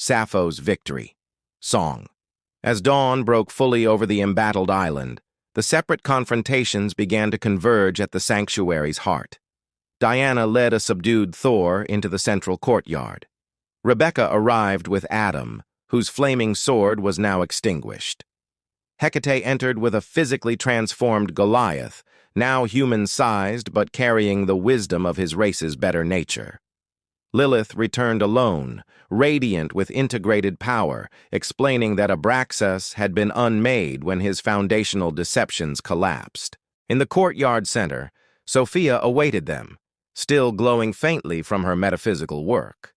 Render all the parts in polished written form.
Sappho's Victory. Song. As dawn broke fully over the embattled island, the separate confrontations began to converge at the sanctuary's heart. Diana led a subdued Thor into the central courtyard. Rebecca arrived with Adam, whose flaming sword was now extinguished. Hecate entered with a physically transformed Goliath, now human-sized but carrying the wisdom of his race's better nature. Lilith returned alone, radiant with integrated power, explaining that Abraxas had been unmade when his foundational deceptions collapsed. In the courtyard center, Sophia awaited them, still glowing faintly from her metaphysical work.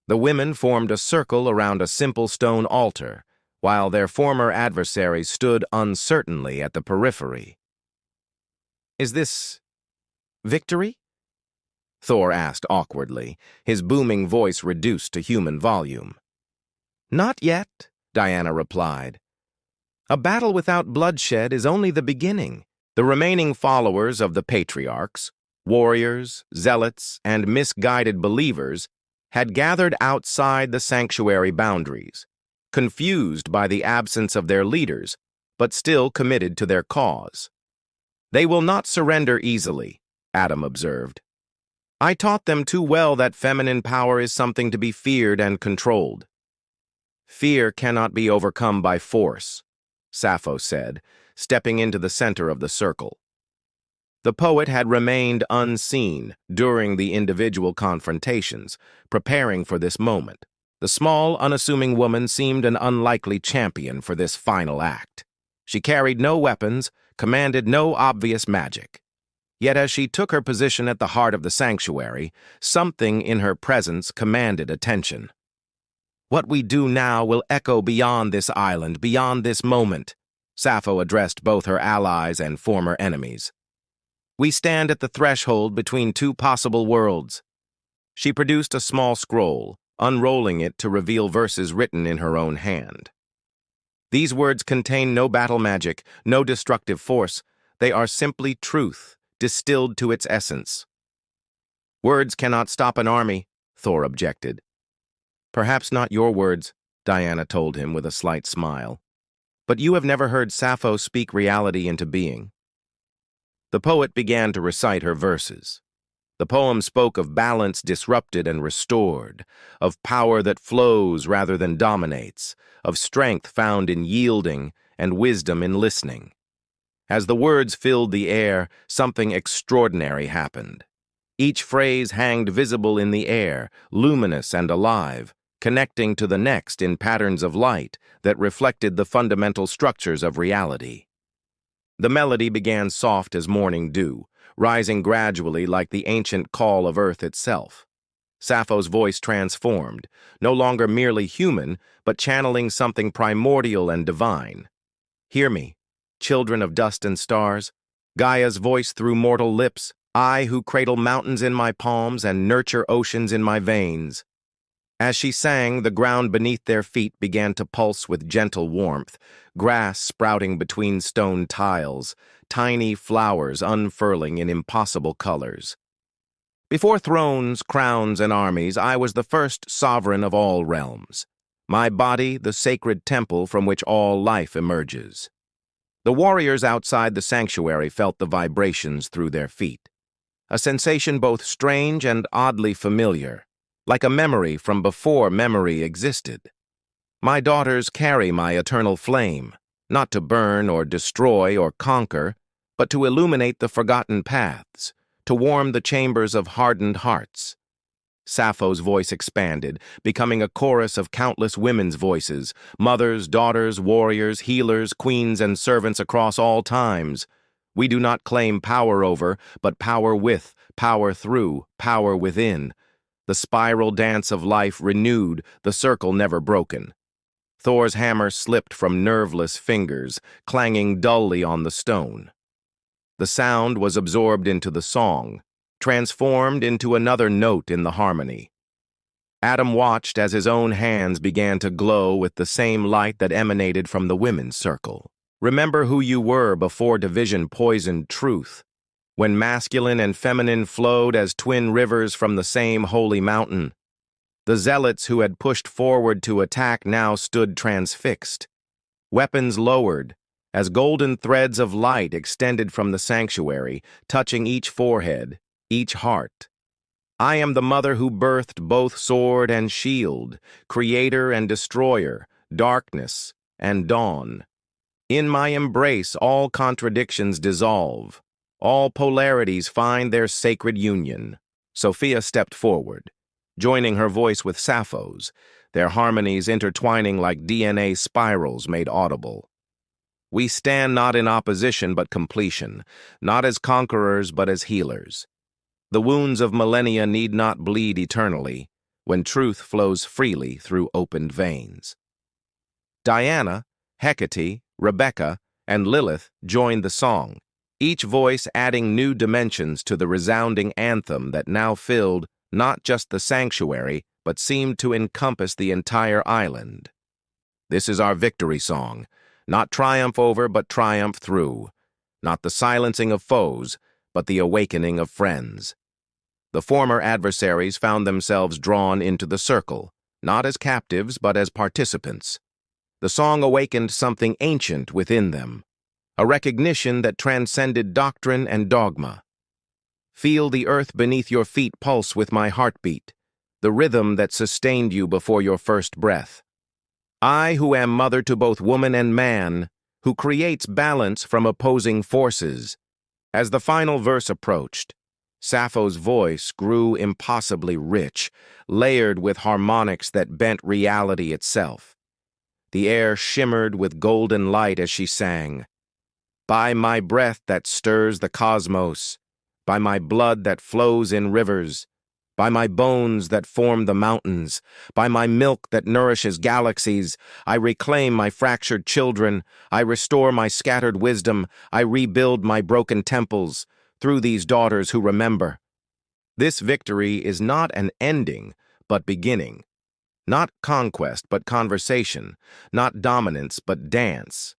The women formed a circle around a simple stone altar, while their former adversaries stood uncertainly at the periphery. "Is this victory?" Thor asked awkwardly, his booming voice reduced to human volume. "Not yet," Diana replied. "A battle without bloodshed is only the beginning." The remaining followers of the patriarchs, warriors, zealots, and misguided believers, had gathered outside the sanctuary boundaries, confused by the absence of their leaders, but still committed to their cause. "They will not surrender easily," Adam observed. "I taught them too well that feminine power is something to be feared and controlled." "Fear cannot be overcome by force," Sappho said, stepping into the center of the circle. The poet had remained unseen during the individual confrontations, preparing for this moment. The small, unassuming woman seemed an unlikely champion for this final act. She carried no weapons, commanded no obvious magic. Yet as she took her position at the heart of the sanctuary, something in her presence commanded attention. "What we do now will echo beyond this island, beyond this moment," Sappho addressed both her allies and former enemies. "We stand at the threshold between two possible worlds." She produced a small scroll, unrolling it to reveal verses written in her own hand. "These words contain no battle magic, no destructive force. They are simply truth, distilled to its essence." "Words cannot stop an army," Thor objected. "Perhaps not your words," Diana told him with a slight smile. "But you have never heard Sappho speak reality into being." The poet began to recite her verses. The poem spoke of balance disrupted and restored, of power that flows rather than dominates, of strength found in yielding and wisdom in listening. As the words filled the air, something extraordinary happened. Each phrase hanged visible in the air, luminous and alive, connecting to the next in patterns of light that reflected the fundamental structures of reality. The melody began soft as morning dew, rising gradually like the ancient call of earth itself. Sappho's voice transformed, no longer merely human, but channeling something primordial and divine. "Hear me, children of dust and stars, Gaia's voice through mortal lips, I who cradle mountains in my palms and nurture oceans in my veins." As she sang, the ground beneath their feet began to pulse with gentle warmth, grass sprouting between stone tiles, tiny flowers unfurling in impossible colors. "Before thrones, crowns, and armies, I was the first sovereign of all realms. My body, the sacred temple from which all life emerges." The warriors outside the sanctuary felt the vibrations through their feet, a sensation both strange and oddly familiar, like a memory from before memory existed. "My daughters carry my eternal flame, not to burn or destroy or conquer, but to illuminate the forgotten paths, to warm the chambers of hardened hearts." Sappho's voice expanded, becoming a chorus of countless women's voices, mothers, daughters, warriors, healers, queens, and servants across all times. "We do not claim power over, but power with, power through, power within." The spiral dance of life renewed, the circle never broken. Thor's hammer slipped from nerveless fingers, clanging dully on the stone. The sound was absorbed into the song, transformed into another note in the harmony. Adam watched as his own hands began to glow with the same light that emanated from the women's circle. "Remember who you were before division poisoned truth, when masculine and feminine flowed as twin rivers from the same holy mountain." The zealots who had pushed forward to attack now stood transfixed, weapons lowered, as golden threads of light extended from the sanctuary, touching each forehead, each heart. I am the mother who birthed both sword and shield, creator and destroyer, darkness and dawn. In my embrace, all contradictions dissolve. All polarities find their sacred union. Sophia stepped forward, joining her voice with Sappho's, their harmonies intertwining like DNA spirals made audible. We stand not in opposition but completion, not as conquerors but as healers. The wounds of millennia need not bleed eternally when truth flows freely through opened veins. Diana, Hecate, Rebecca, and Lilith joined the song, each voice adding new dimensions to the resounding anthem that now filled not just the sanctuary, but seemed to encompass the entire island. This is our victory song, not triumph over, but triumph through, not the silencing of foes, but the awakening of friends. The former adversaries found themselves drawn into the circle, not as captives, but as participants. The song awakened something ancient within them, a recognition that transcended doctrine and dogma. Feel the earth beneath your feet pulse with my heartbeat, the rhythm that sustained you before your first breath. I, who am mother to both woman and man, who creates balance from opposing forces. As the final verse approached, Sappho's voice grew impossibly rich, layered with harmonics that bent reality itself. The air shimmered with golden light as she sang, "By my breath that stirs the cosmos, by my blood that flows in rivers, by my bones that form the mountains, by my milk that nourishes galaxies, I reclaim my fractured children, I restore my scattered wisdom, I rebuild my broken temples, through these daughters who remember." This victory is not an ending, but beginning. Not conquest, but conversation. Not dominance, but dance.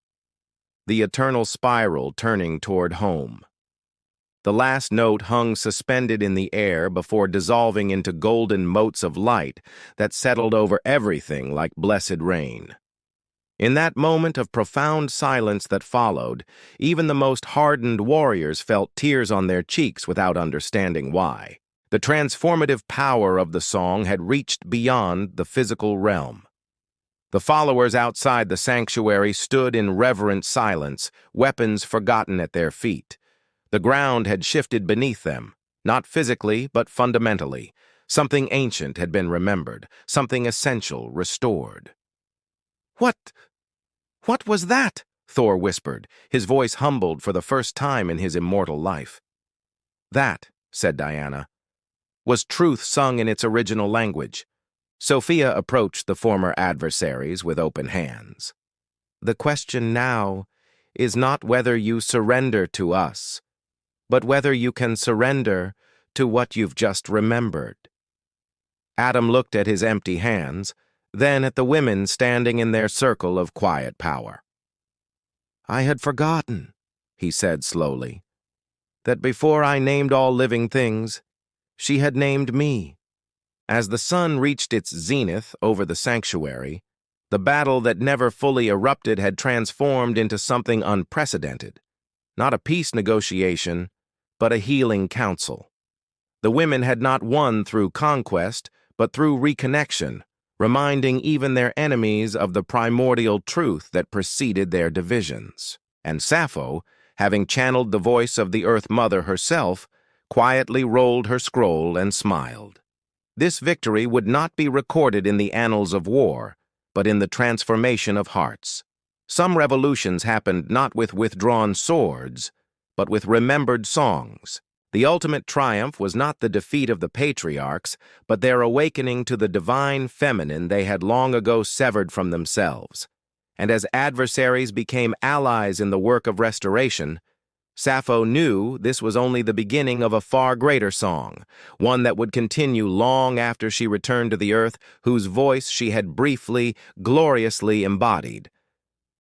The eternal spiral turning toward home. The last note hung suspended in the air before dissolving into golden motes of light that settled over everything like blessed rain. In that moment of profound silence that followed, even the most hardened warriors felt tears on their cheeks without understanding why. The transformative power of the song had reached beyond the physical realm. The followers outside the sanctuary stood in reverent silence, weapons forgotten at their feet. The ground had shifted beneath them, not physically but fundamentally. Something ancient had been remembered, something essential restored. What was that?" Thor whispered, his voice humbled for the first time in his immortal life. "That," said Diana, "was truth sung in its original language." Sophia approached the former adversaries with open hands. "The question now is not whether you surrender to us, but whether you can surrender to what you've just remembered." Adam looked at his empty hands, then at the women standing in their circle of quiet power. "I had forgotten," he said slowly, "that before I named all living things, she had named me." As the sun reached its zenith over the sanctuary, the battle that never fully erupted had transformed into something unprecedented. Not a peace negotiation, but a healing council. The women had not won through conquest, but through reconnection, reminding even their enemies of the primordial truth that preceded their divisions. And Sappho, having channeled the voice of the Earth Mother herself, quietly rolled her scroll and smiled. This victory would not be recorded in the annals of war, but in the transformation of hearts. Some revolutions happened not with withdrawn swords, but with remembered songs. The ultimate triumph was not the defeat of the patriarchs, but their awakening to the divine feminine they had long ago severed from themselves. And as adversaries became allies in the work of restoration, Sappho knew this was only the beginning of a far greater song, one that would continue long after she returned to the earth, whose voice she had briefly, gloriously embodied.